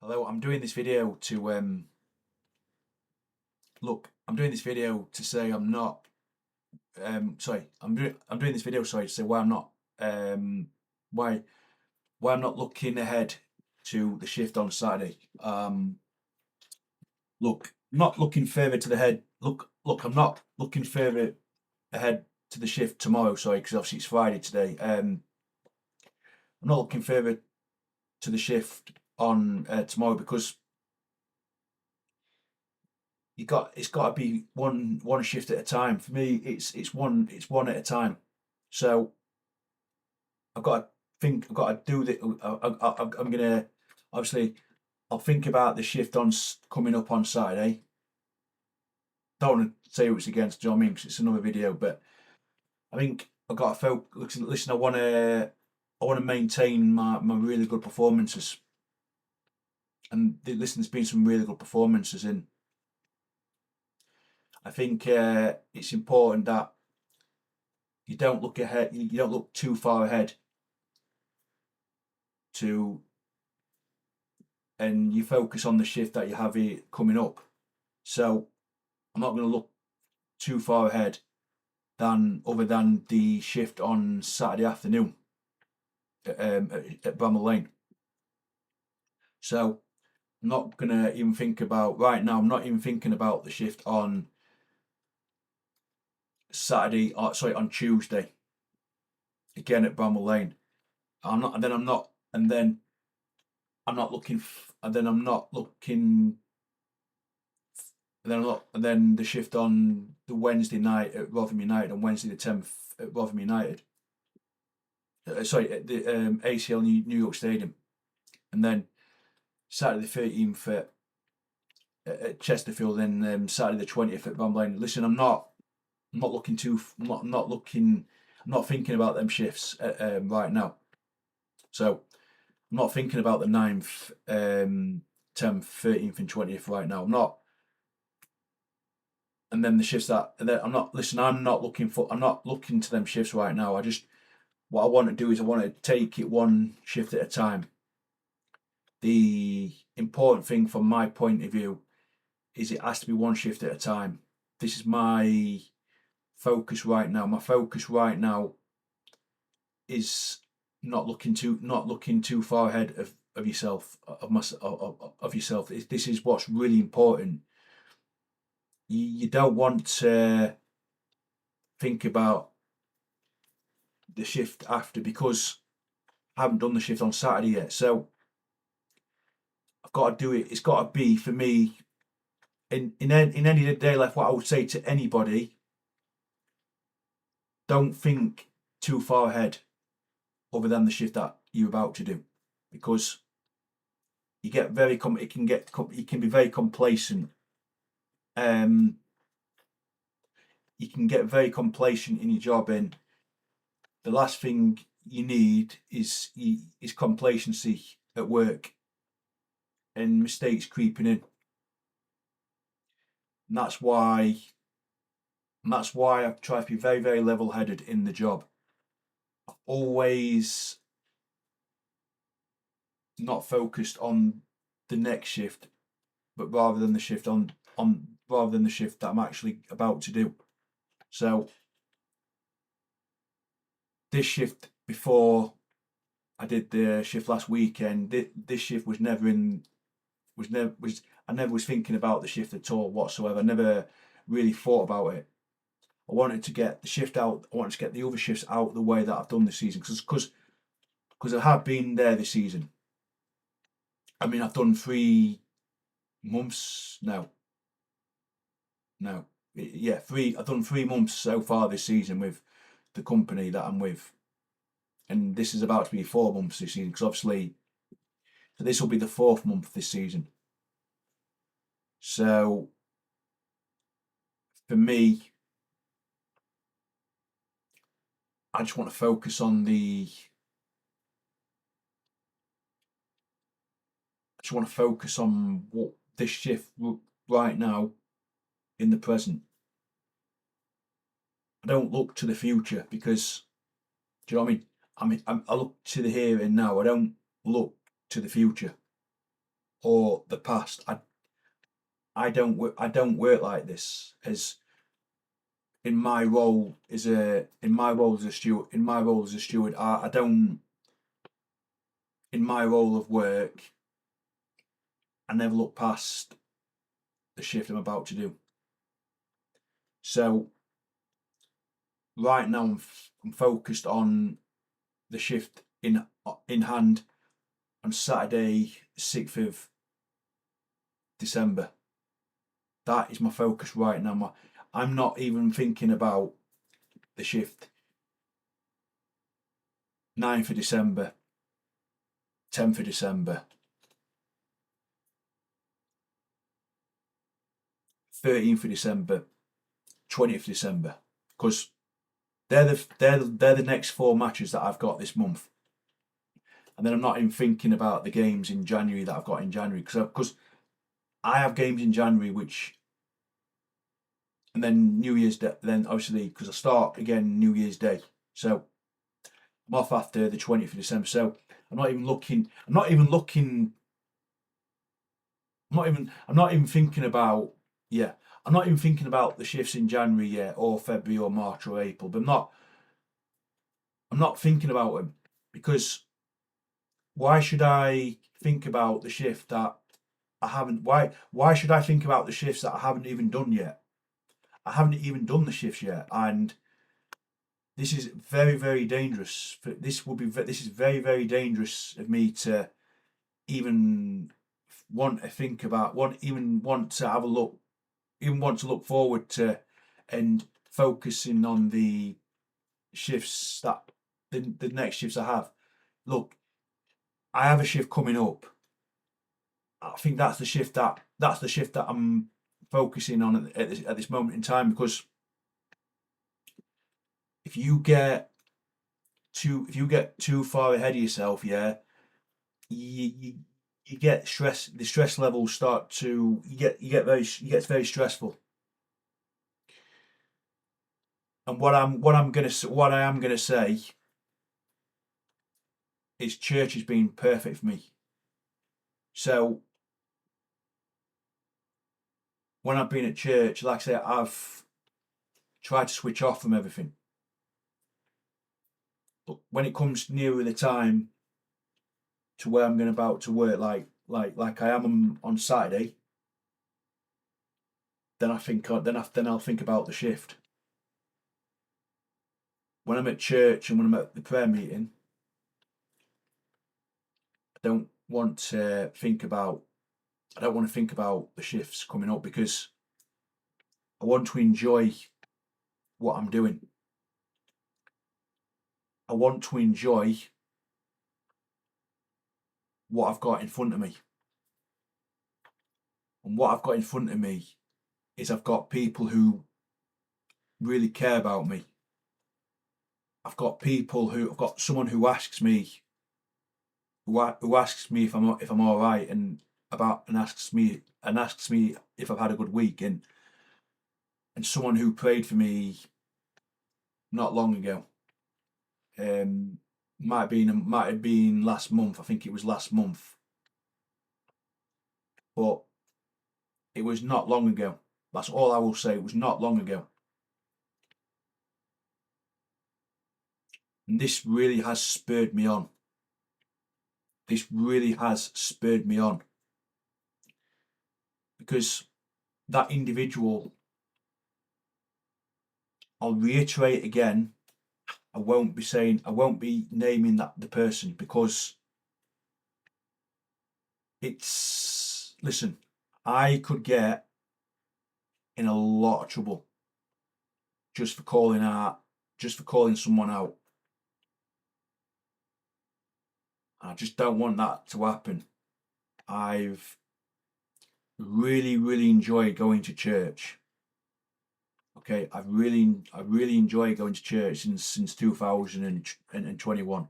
Hello, I'm doing this video to I'm doing this video to say I'm not sorry, I'm doing this video sorry to say why I'm not um why why I'm not looking ahead to the shift on Saturday. Not looking further to the head. I'm not looking further ahead to the shift tomorrow, sorry, because obviously it's Friday today. I'm not looking further to the shift on tomorrow because it's got to be one shift at a time. For me, it's one at a time. So I've got to do the. I'm gonna obviously I'll think about the shift on coming up on Saturday. Don't want to say who it's against, do you know what I mean? Because it's another video, but I think I've got to focus. Listen, I want to maintain my really good performances, and listen, there's been some really good performances in. I think it's important that you don't look ahead. You don't look too far ahead to, and you focus on the shift that you have here coming up. So I'm not going to look too far ahead than other than the shift on Saturday afternoon at Bramall Lane. So I'm not going to even think about right now. I'm not even thinking about the shift on Saturday. Sorry, on Tuesday again at Bramall Lane. I'm not, and then I'm not, and then I'm not looking, and then I'm not looking, and then I'm not, and then the shift on the Wednesday night at Rotherham United on Wednesday the 10th at Rotherham United. Sorry, at the ACL New York Stadium, and then Saturday the 13th at Chesterfield, and Saturday the 20th at Bramall Lane. Listen, I'm not looking too, I'm not looking, I'm not thinking about them shifts right now. So I'm not thinking about the 9th, 10th, 13th, and 20th right now. I'm not. And then the shifts that, and then I'm not. Listen, I'm not looking to them shifts right now. What I want to do is I want to take it one shift at a time. The important thing from my point of view is it has to be one shift at a time. This is my focus right now. My focus right now is not looking too far ahead of yourself of yourself. This is what's really important. You don't want to think about the shift after because I haven't done the shift on Saturday yet. So I've got to do it. It's got to be for me in any day left. What I would say to anybody: don't think too far ahead, other than the shift that you're about to do, because you get very it can be very complacent. Um, you can get very complacent in your job, and the last thing you need is complacency at work and mistakes creeping in. And that's why I try to be very, very level headed in the job. I've always not focused on the next shift, but rather than the shift on rather than the shift that I'm actually about to do. So this shift before I did the shift last weekend, this shift was never in was never was I never was thinking about the shift at all whatsoever. I never really thought about it. I wanted to get the shift out. I wanted to get the other shifts out the way that I've done this season because I have been there this season. I mean, I've done 3 months now. No, yeah, three. I've done 3 months so far this season with the company that I'm with, and this is about to be 4 months this season because obviously, so this will be the 4th month this season. So for me, I just want to focus on the. I just want to focus on what this shift right now in the present. I don't look to the future because, do you know what I mean? I look to the here and now. I don't look to the future. or the past. I don't work like this. As in my role as a steward, I don't, in my role of work, I never look past the shift I'm about to do. So right now I'm focused on the shift in hand on Saturday, 6th of December. That is my focus right now. I'm not even thinking about the shift 9th of December, 10th of December, 13th of December, 20th of December, because they're the next 4 matches that I've got this month. And then I'm not even thinking about the games in January that I've got in January, because I have games in January and then New Year's Day, then obviously because I start again New Year's Day, so I'm off after the 20th of December. So I'm not even looking. I'm not even thinking about. Yeah, I'm not even thinking about the shifts in January yet, or February, or March, or April. But I'm not thinking about them, because why should I think about the shift that I haven't? Why should I think about the shifts that I haven't even done yet? I haven't even done the shifts yet, and this is very, very dangerous. This is very, very dangerous of me to even want to think about, want to have a look, even want to look forward to, and focusing on the shifts that the next shifts I have. Look, I have a shift coming up. I think that's the shift that I'm focusing on at this moment in time, because if you get too far ahead of yourself, yeah, you, you get stress. The stress levels start to you get very stressful. And what I am gonna say is church has been perfect for me. So when I've been at church, like I say, I've tried to switch off from everything. But when it comes nearer the time to where I'm going about to work, like I am on Saturday, then I'll think about the shift. When I'm at church and when I'm at the prayer meeting, I don't want to think about the shifts coming up, because I want to enjoy what I'm doing. I want to enjoy what I've got in front of me. And what I've got in front of me is I've got people who really care about me. I've got someone who asks me if I'm all right, and asks me if I've had a good week, and someone who prayed for me not long ago. Might have been last month. I think it was last month, but it was not long ago. That's all I will say. It was not long ago, and this really has spurred me on. This really has spurred me on, because that individual, I'll reiterate again, I won't be naming that the person, because listen, I could get in a lot of trouble just for calling someone out. I just don't want that to happen. I've really, really enjoyed going to church. Okay, I really enjoy going to church since 2021,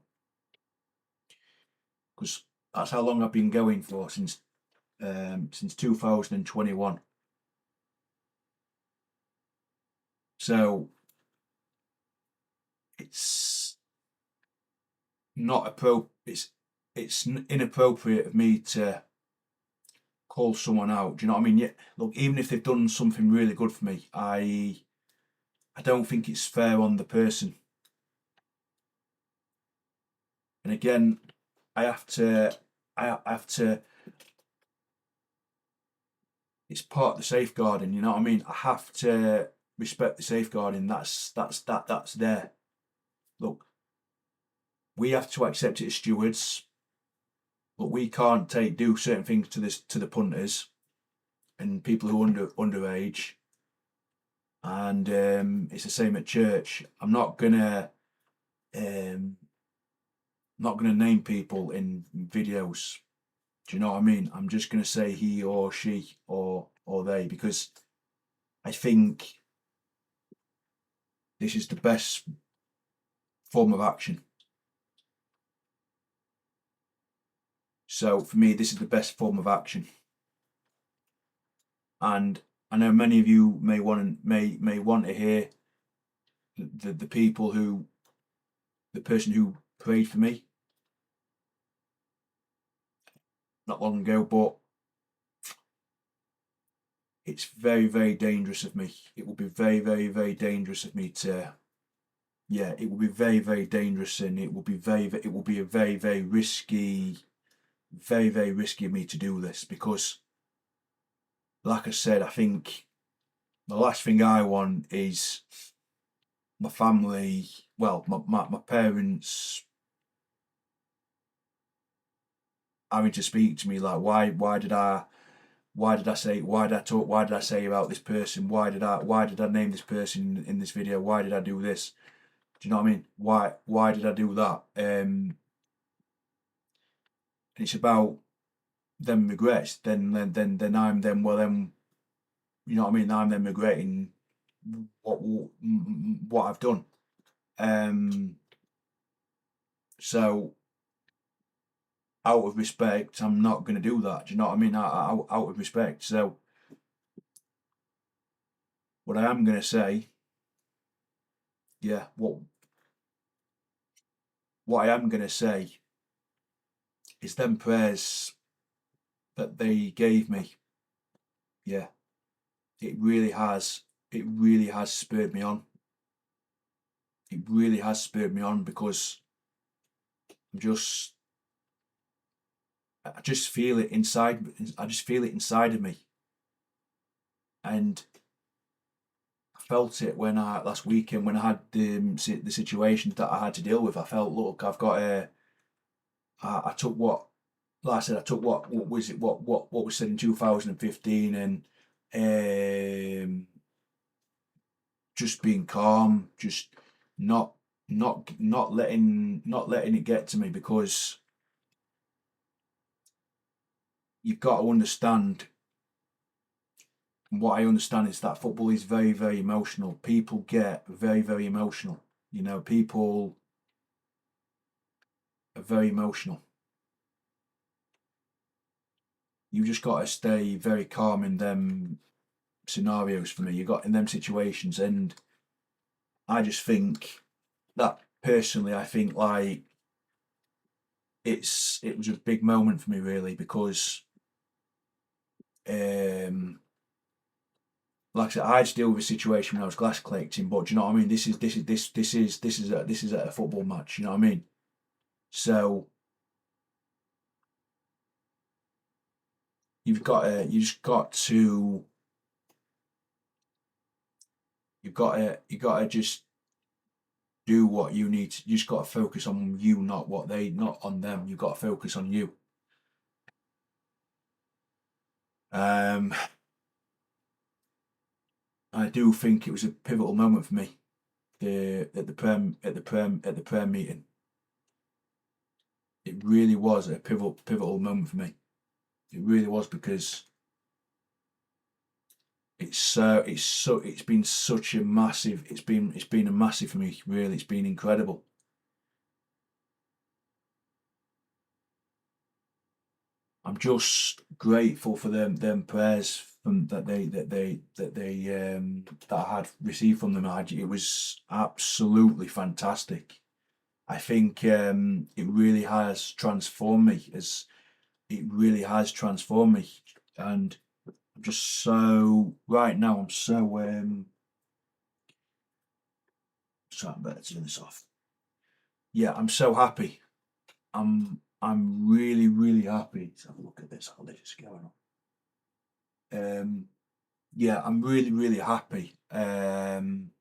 because that's how long I've been going for, since 2021. So it's not it's inappropriate of me to call someone out. Do you know what I mean? Yeah, look, even if they've done something really good for me, I don't think it's fair on the person. And again, I have to, I have to. It's part of the safeguarding. You know what I mean? I have to respect the safeguarding. That's there. Look, we have to accept it as stewards, but we can't do certain things to the punters and people who are underage. And it's the same at church. I'm not gonna name people in videos. Do you know what I mean? I'm just gonna say he or she or they, because I think this is the best form of action. So for me, this is the best form of action. And I know many of you may want to hear the people who, the person who prayed for me not long ago, but it's very, very dangerous of me. It will be very, very, very dangerous of me to, yeah, it will be very, very dangerous, and it will be a very, very risky, very, very risky of me to do this, because, like I said, I think the last thing I want is my family, well, my parents having to speak to me like, why did I say, why did I say about this person, why did I name this person in this video, why did I do this? Do you know what I mean? Why did I do that? It's about them regrets. Then I'm then, well, then, you know what I mean? I'm then regretting what I've done. So out of respect, I'm not going to do that. Do you know what I mean? Out of respect. So what I am going to say, yeah, what I am going to say is them prayers that they gave me. Yeah, it really has. It really has spurred me on. It really has spurred me on, because I'm just, I just feel it inside. I just feel it inside of me, and I felt it when I last weekend when I had the situations that I had to deal with. I felt, look, I've got a. I took what, like I said, I took what was it, what was said in 2015, and just being calm, just not letting it get to me, because you've got to understand. What I understand is that football is very, very emotional. People get very, very emotional. You know, people are very emotional. You just got to stay very calm in them scenarios. For me, you got in them situations, and I just think that personally, I think like it was a big moment for me, really, because like I said, I had to deal with a situation when I was glass collecting, but do you know what I mean? This is at a football match. You know what I mean? So you got to just do what you need to. You just got to focus on you, not on them. You've got to focus on you. Um, I do think it was a pivotal moment for me. At the prem meeting, it really was a pivotal moment for me. It really was, because it's been such a massive. It's been a massive for me. Really, it's been incredible. I'm just grateful for them prayers from that I had received from them. It was absolutely fantastic. I think it really has transformed me. As it really has transformed me. and I'm just so right now. I'm so sorry, I better turn this off. Yeah, I'm so happy. I'm really really happy. Let's have a look at this. How this is going on. Yeah, I'm really really happy. I'm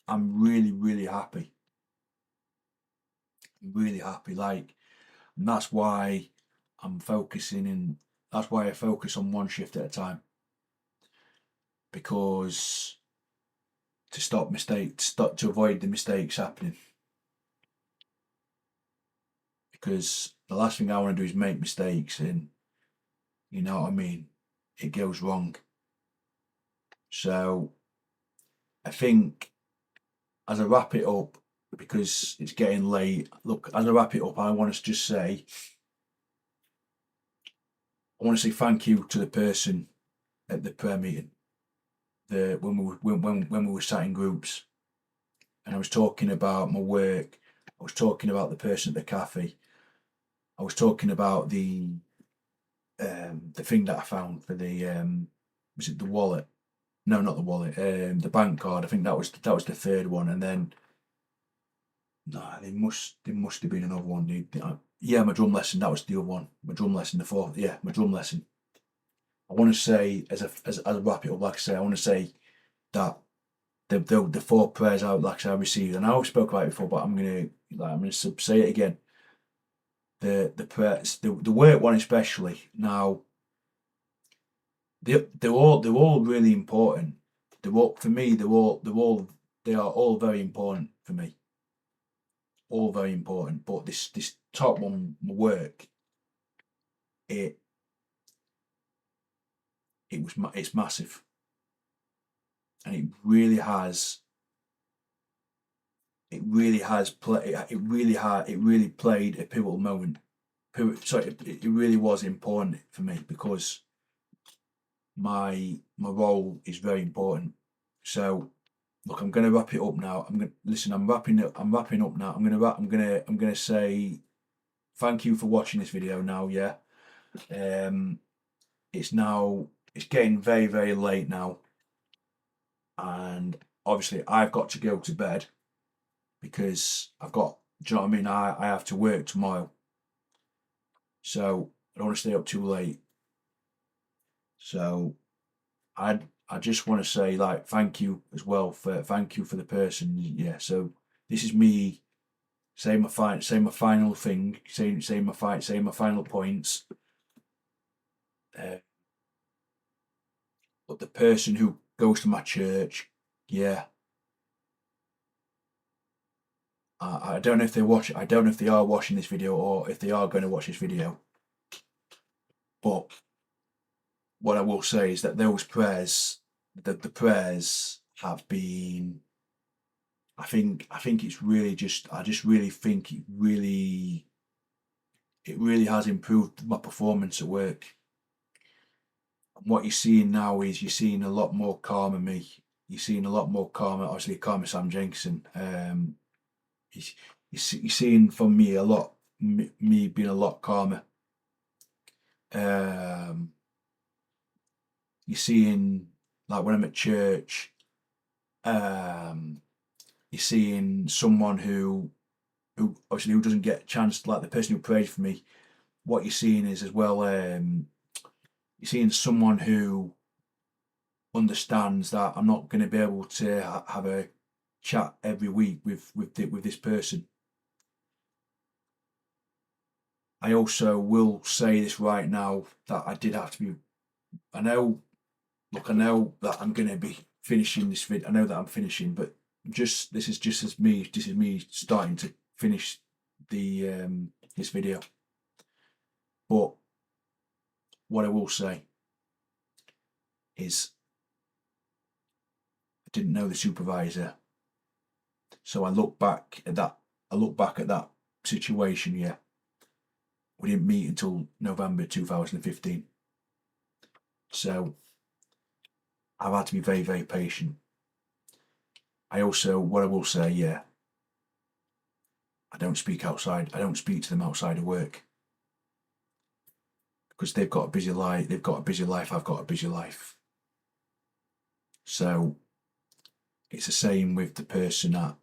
really really happy. Really happy. Like, and that's why I'm focusing in. That's why I focus on one shift at a time, because to avoid the mistakes happening. Because the last thing I want to do is make mistakes, and you know what I mean, it goes wrong. So I think as I wrap it up, because it's getting late. Look, as I wrap it up, I want to just say, thank you to the person at the prayer meeting. When we were sat in groups, and I was talking about my work. I was talking about the person at the cafe. I was talking about the thing that I found for the was it the wallet? No, not the wallet. The bank card. I think that was the third one, and then no, there must have been another one. Yeah, my drum lesson. That was the other one. My drum lesson. The fourth. Yeah, my drum lesson. I want to say as I wrap it up, like I say, I want to say that the four prayers I received, and I always spoke about it before, but I'm gonna say it again. The prayers, the work one especially. Now they're all really important. They're all for me. They are all very important for me. All very important. But this top one, my work, it it's massive, and it really has. It really has played. It really played a pivotal moment. Sorry, it really was important for me, because my role is very important. So look, I'm going to wrap it up now. I'm wrapping up. I'm wrapping up now. I'm gonna say thank you for watching this video now. Yeah. It's getting very very late now, and obviously I've got to go to bed, because I've got. Do you know what I mean? I have to work tomorrow, so I don't want to stay up too late. So I just want to say, like, thank you as well thank you for the person. Yeah. So this is me saying my final thing, saying my final points. But the person who goes to my church, yeah. I don't know if they watch. I don't know if they are watching this video, or if they are going to watch this video. But what I will say is that those prayers, the prayers have been. I think it's really just. I just really think it really has improved my performance at work. And what you're seeing now is you're seeing a lot more calmer me. You're seeing a lot more calmer, obviously calmer Sam Jenkinson. You're seeing from me a lot, me being a lot calmer. You're seeing, like, when I'm at church, you're seeing someone who obviously who doesn't get a chance, like the person who prays for me. What you're seeing is as well, you're seeing someone who understands that I'm not going to be able to have a chat every week with this person. I also will say this right now, that I did have to be. I know. Look, I know that I'm going to be finishing this video. I know that I'm finishing, but this is me starting to finish the this video. But what I will say is, I didn't know the supervisor, so I look back at that situation. Yeah, we didn't meet until November 2015. So I've had to be very, very patient. What I will say, yeah, I don't speak to them outside of work, because they've got a busy life. They've got a busy life. I've got a busy life. So it's the same with the person that.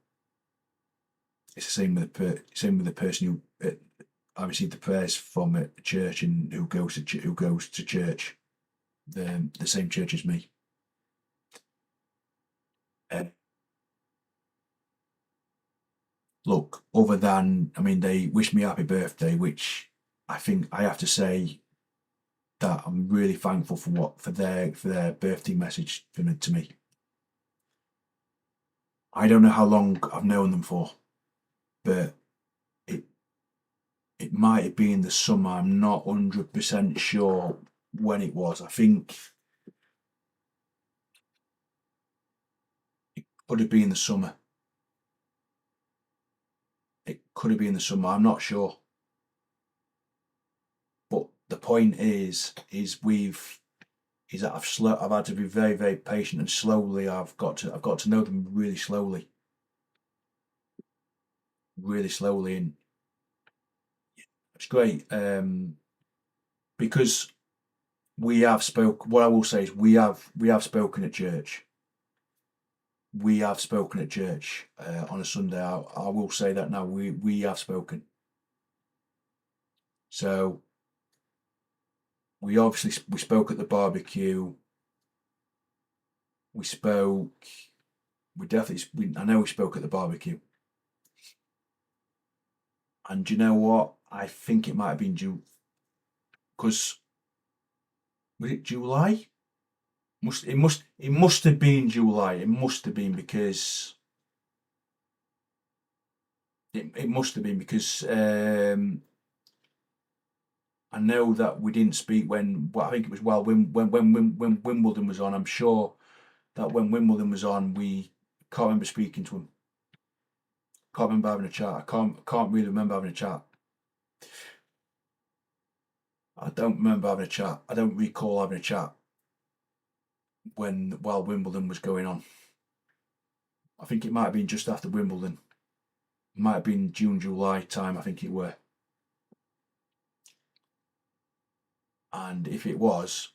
It's the same with the person who I receive the prayers from at church and who goes to church, the same church as me. Look, other than, I mean, they wish me happy birthday, which I think I have to say that I'm really thankful for their birthday message to me. I don't know how long I've known them for, but it might have been the summer. I'm not 100% sure when it was. I think it could have been the summer. It could have been the summer. I'm not sure. But the point is that I've had to be very, very patient, and slowly I've got to know them really slowly, and it's great because we have spoke. What I will say is we have spoken at church. We have spoken at church on a Sunday. I will say that now. We have spoken. So we spoke at the barbecue. We spoke. I know we spoke at the barbecue. And do you know what? I think it might have been because was it July? It must have been July. It must have been because it must have been because I know that we didn't speak when. Well, I think it was when Wimbledon was on. I'm sure that when Wimbledon was on, we can't remember speaking to him. Can't remember having a chat. I can't really remember having a chat. I don't remember having a chat. I don't recall having a chat while Wimbledon was going on. I think it might have been just after Wimbledon. It might have been June, July time. I think it were. And if it was,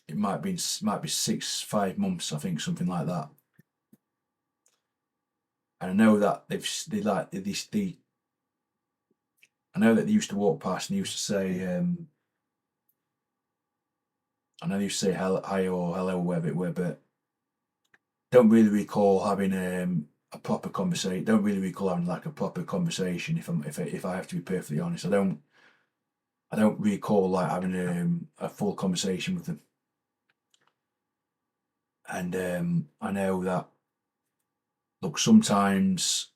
it might be 5 months. I think something like that. And I know that I know that they used to walk past and they used to say, I know they used to say hi or hello or whatever it were, but don't really recall having a proper conversation. Don't really recall having like a proper conversation. If I have to be perfectly honest, I don't recall like having a full conversation with them. And I know that. Look, sometimes,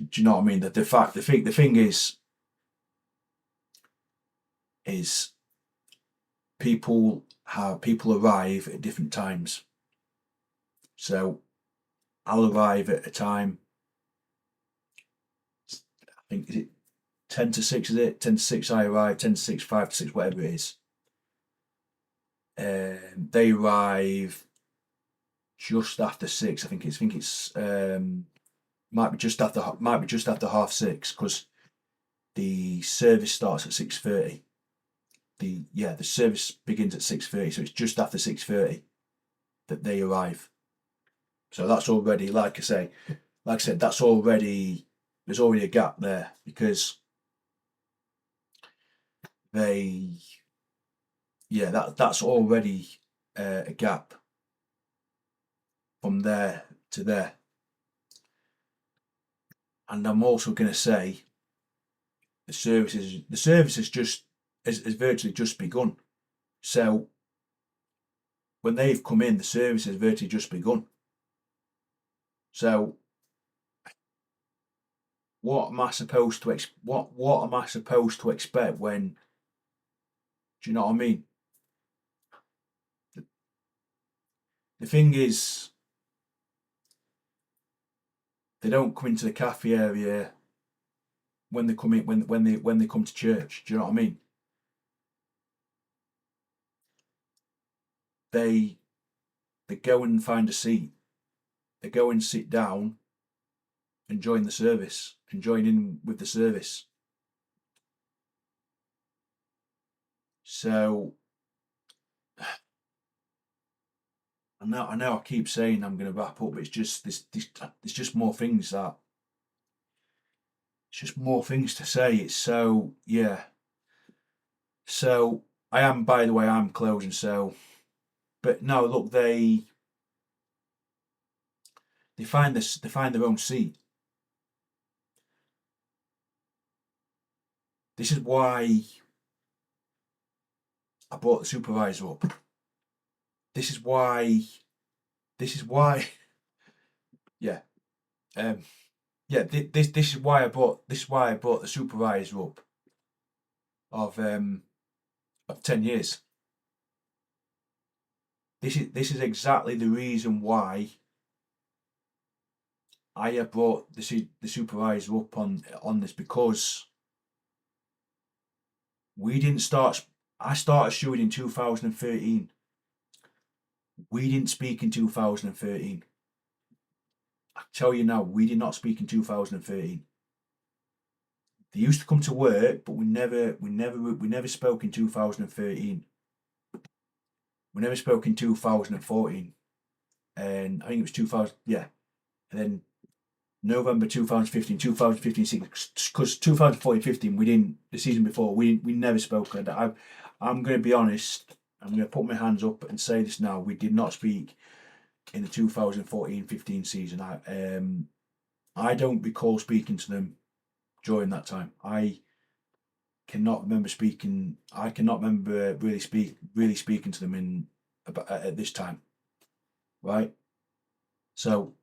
do you know what I mean? That the thing is people arrive at different times. So I'll arrive at a time. I think is it 10 to 6? Is it 10 to 6? I arrive 10 to 6, 5 to 6, whatever it is. They arrive just after 6. I think it's might be just after 6:30 because the service starts at 6:30. The service begins at 6:30, so it's just after 6:30 that they arrive. So that's already, like I said, there's already a gap there because that's already a gap from there to there. And I'm also going to say the service has virtually just begun. So when they've come in, the service has virtually just begun. So what am I supposed to expect when? Do you know what I mean? The thing is, they don't come into the cafe area when they come in when they come to church. Do you know what I mean? They go and find a seat. They go and sit down and join the service and join in with the service. So I know I keep saying I'm going to wrap up, but it's just there's just more things that it's just more things to say. It's so yeah. So I am, by the way, I'm closing. So, but no, look, they find this, they find their own seat. This is why I brought the supervisor up. This is why. This is why. Yeah. Um. Yeah. This is why I brought. This is why I brought the supervisor up of 10 years. This is exactly the reason why I have brought the supervisor up on this, because we didn't start. I started shooting in 2013. We didn't speak in 2013. I tell you now, we did not speak in 2013. They used to come to work, but we never spoke in 2013. We never spoke in 2014, and I think it was 2000. Yeah, and then November 2015, 2015, because 2014, 15, we didn't. The season before, we never spoke. And I'm going to be honest. I'm going to put my hands up and say this now. We did not speak in the 2014-15 season. I don't recall speaking to them during that time. I cannot remember speaking. I cannot remember really speaking to them in about at this time, right? So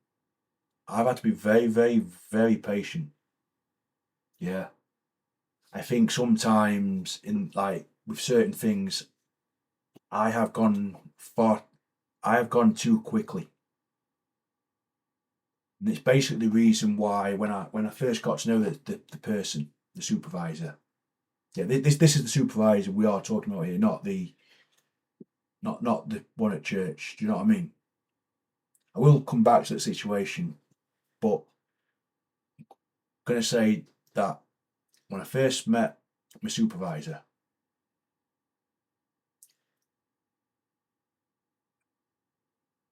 I've had to be very, very, very patient. Yeah, I think sometimes in like with certain things, I have gone far. I have gone too quickly, and it's basically the reason why when I first got to know the person, the supervisor. Yeah, this is the supervisor we are talking about here, not the one at church. Do you know what I mean? I will come back to that situation, but I'm going to say that when I first met my supervisor,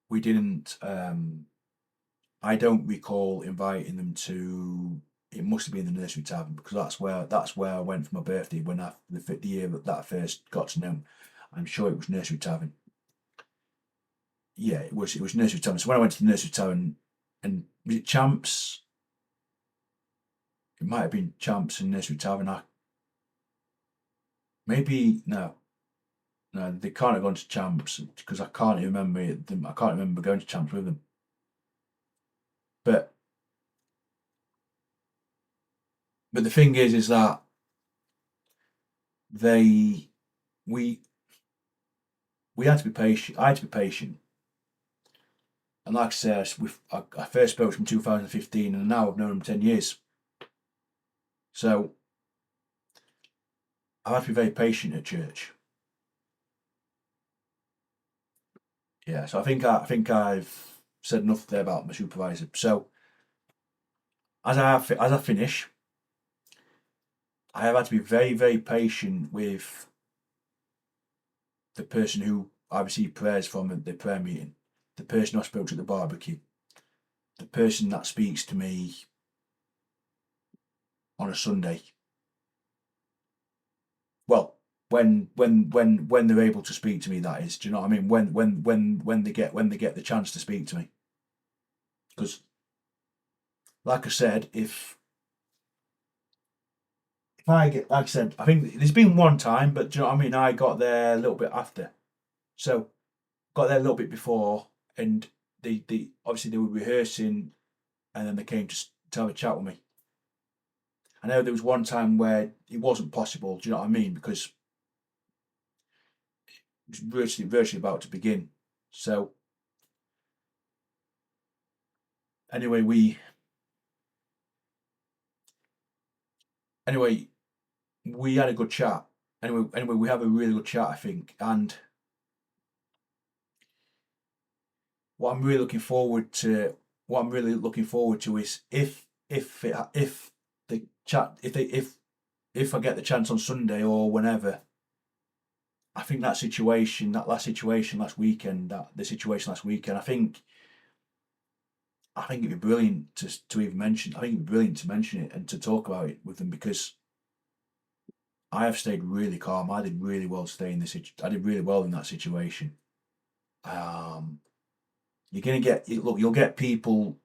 we didn't. I don't recall inviting them to. It must have been the nursery tavern, because that's where I went for my birthday when the year that I first got to know him. I'm sure it was nursery tavern. Yeah, it was nursery tavern. So when I went to the nursery tavern, and was it Champs? It might have been Champs and nursery tavern. Maybe no. No, they can't have gone to Champs, because I can't remember them. I can't remember going to Champs with them. But the thing is that they we we had to be patient. I had to be patient, and like I said, I first spoke to him in 2015, and now I've known him 10 years. So I have to be very patient at church. Yeah. So I think I've said enough there about my supervisor. So as I finish, I have had to be very, very patient with the person who I received prayers from at the prayer meeting, the person I spoke to at the barbecue, the person that speaks to me on a Sunday. Well, when they're able to speak to me, that is. Do you know what I mean? When they get the chance to speak to me, because like I said, if I get, like I said, I think there's been one time, but do you know what I mean? I got there a little bit after, so got there a little bit before, and they obviously they were rehearsing, and then they came to have a chat with me. I know there was one time where it wasn't possible. Do you know what I mean? Because it was virtually about to begin. So anyway, anyway we had a good chat. Anyway, we have a really good chat, I think. And what I'm really looking forward to, what I'm really looking forward to is if the chat if I get the chance on Sunday or whenever, I think that situation, that last situation last weekend, the situation last weekend, I think it'd be brilliant to even mention. I think it'd be brilliant to mention it and to talk about it with them, because I have stayed really calm. I did really well staying this. I did really well in that situation. Um, you're gonna get look. You'll get people.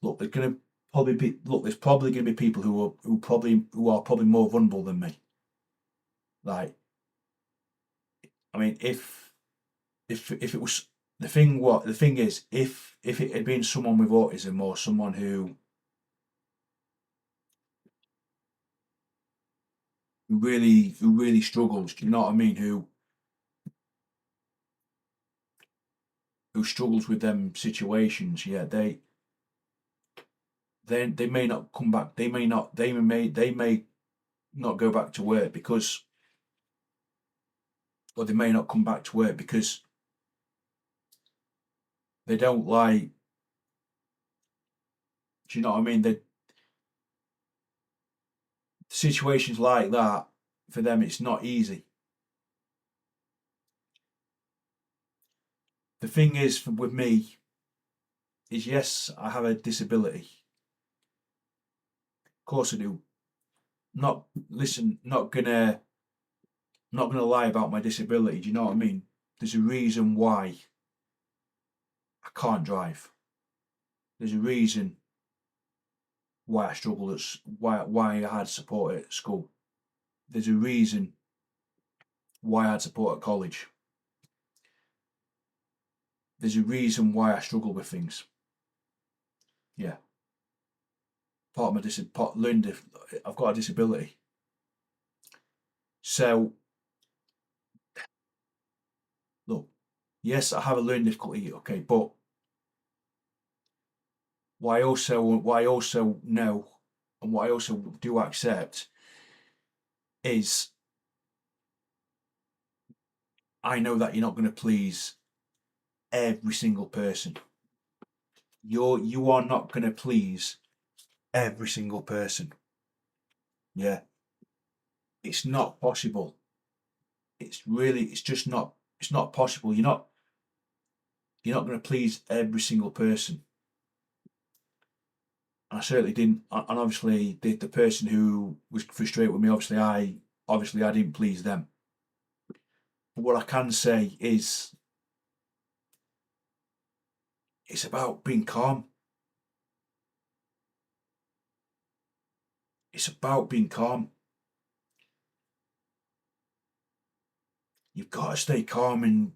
Look, there's gonna probably be look. There's probably gonna be people who are probably more vulnerable than me. Like, I mean, if it was the thing is, if it had been someone with autism, or someone who really struggles, do you know what I mean? Who struggles with them situations? Yeah, they may not come back. They may not go back to work because, or they may not come back to work because they don't like. Do you know what I mean? Situations like that, for them, it's not easy. The thing is, with me, is yes, I have a disability. Of course I do. Not listen. Not gonna lie about my disability. Do you know what I mean? There's a reason why I can't drive. There's a reason why I struggled why I had support at school. There's a reason why I had support at college. There's a reason why I struggle with things. Yeah, part of my I've got a disability. So look, yes, I have a learning difficulty. Okay, but what I also know, and what I also do accept, is I know that you're not going to please every single person. You are not going to please every single person. Yeah, it's not possible. It's just not. It's not possible. You're not going to please every single person. And I certainly didn't. And obviously, the person who was frustrated with me, obviously I didn't please them. But what I can say is, it's about being calm. It's about being calm. You've got to stay calm in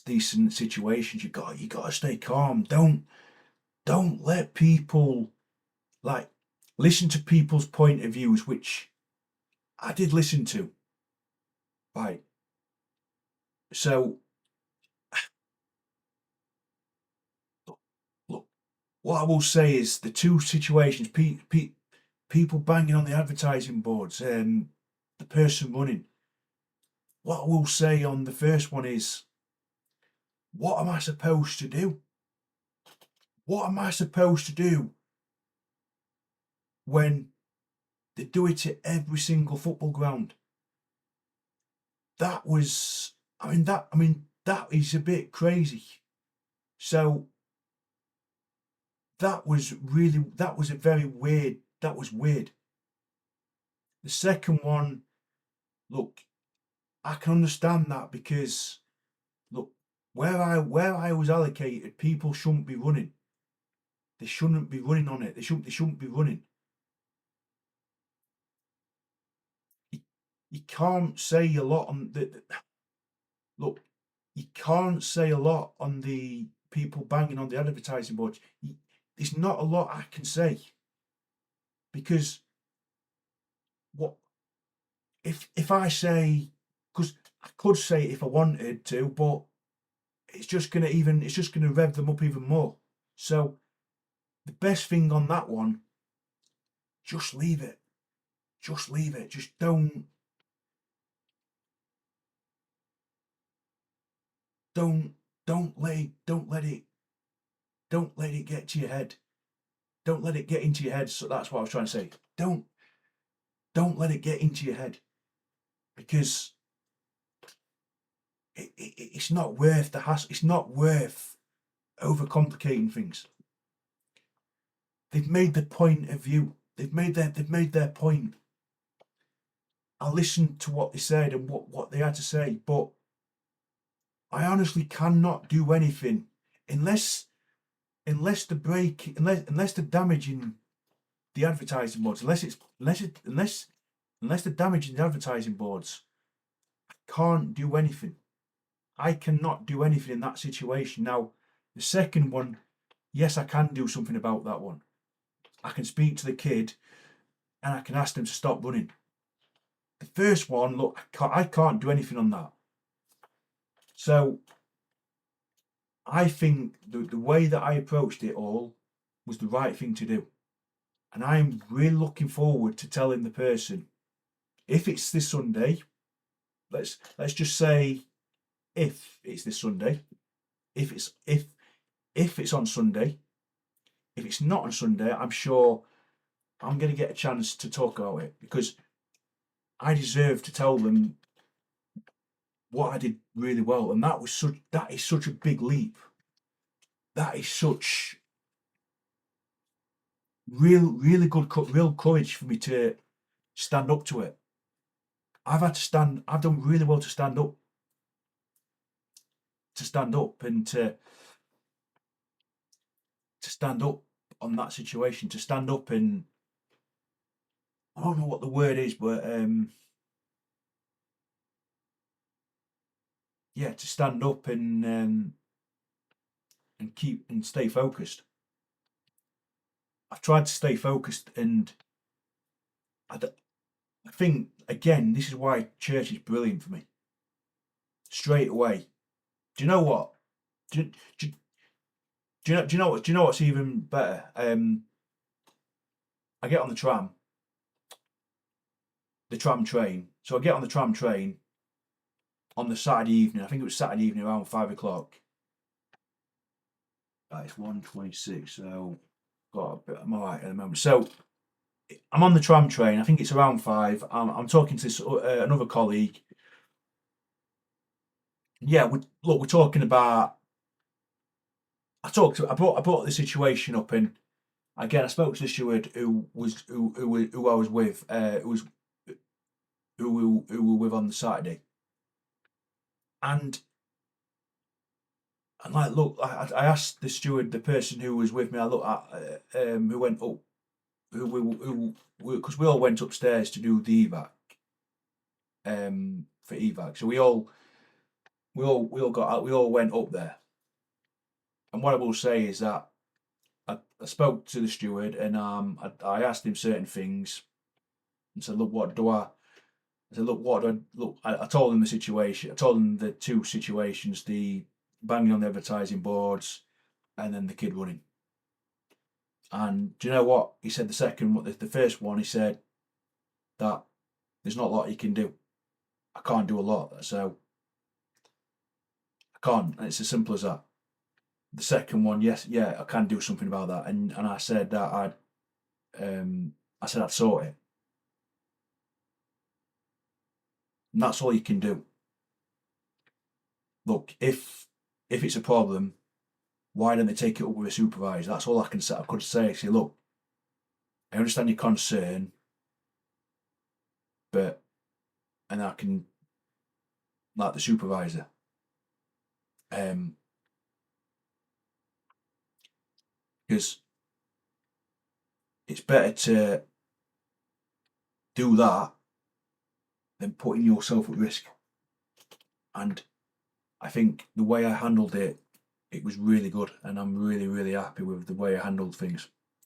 decent situations. You got to stay calm. Don't let people, like, listen to people's point of views, which I did listen to. Right. So look, what I will say is the two situations: people banging on the advertising boards, the person running. What I will say on the first one is, what am I supposed to do? What am I supposed to do when they do it at every single football ground? That was, that is a bit crazy. So that was a very weird. That was weird. The second one, look, I can understand that, because look, where I was allocated, people shouldn't be running. They shouldn't be running on it. They shouldn't be running. You can't say a lot on look. You can't say a lot on the people banging on the advertising boards. There's not a lot I can say, because what if I say, because I could say it if I wanted to, but it's just gonna rev them up even more. So the best thing on that one, just leave it. Just leave it. Just don't don't let it get to your head. Don't let it get into your head. So that's what I was trying to say. Don't let it get into your head, because it's not worth the hassle. It's not worth overcomplicating things. They've made the point of view. They've made their point. I listened to what they said and what they had to say, but I honestly cannot do anything unless they're damaging the advertising boards, unless they're damaging the advertising boards, I can't do anything. I cannot do anything in that situation. Now, the second one, yes, I can do something about that one. I can speak to the kid and I can ask them to stop running. The first one, look, I can't do anything on that. So I think the way that I approached it all was the right thing to do. And I'm really looking forward to telling the person, if it's this Sunday, let's just say if it's this Sunday, if it's on Sunday, if it's not on Sunday, I'm sure I'm going to get a chance to talk about it, because I deserve to tell them what I did really well, and that is such a big leap. That is such really good real courage for me to stand up to it. I've done really well to stand up and to stand up on that situation, to stand up and, I don't know what the word is, but yeah, to stand up and keep and stay focused. I've tried to stay focused, and I think, again, this is why church is brilliant for me. Straight away, do you know what? Do you know what's even better? I get on the tram train. So I get on the tram train on the Saturday evening. I think it was Saturday evening around 5 o'clock. It's 1:26, so got a bit. I'm alright at the moment. So I'm on the tram train. I think it's around 5. I'm talking to this another colleague. Yeah, we're talking about. I brought the situation up, and again, I spoke to the steward who I was with, who we were with on the Saturday, and like, look, I asked the steward, the person who was with me, I looked at, who went up, because we all went upstairs to do the evac, for evac. So we all got out, we all went up there. And what I will say is that I spoke to the steward, and I asked him certain things, and said, look, what do I? I said, look, what do I look? I told him the situation. I told him the two situations: the banging on the advertising boards, and then the kid running. And do you know what he said? The first one, he said that there's not a lot he can do. I can't do a lot, so I can't. And it's as simple as that. The second one, yes, yeah, I can do something about that. And I said that I'd sort it. And that's all you can do. Look, if it's a problem, why don't they take it up with a supervisor? That's all I can say. I could say, look, I understand your concern, but, and I can, like, the supervisor, because it's better to do that than putting yourself at risk. And I think the way I handled it, it was really good, and I'm really, really happy with the way I handled things.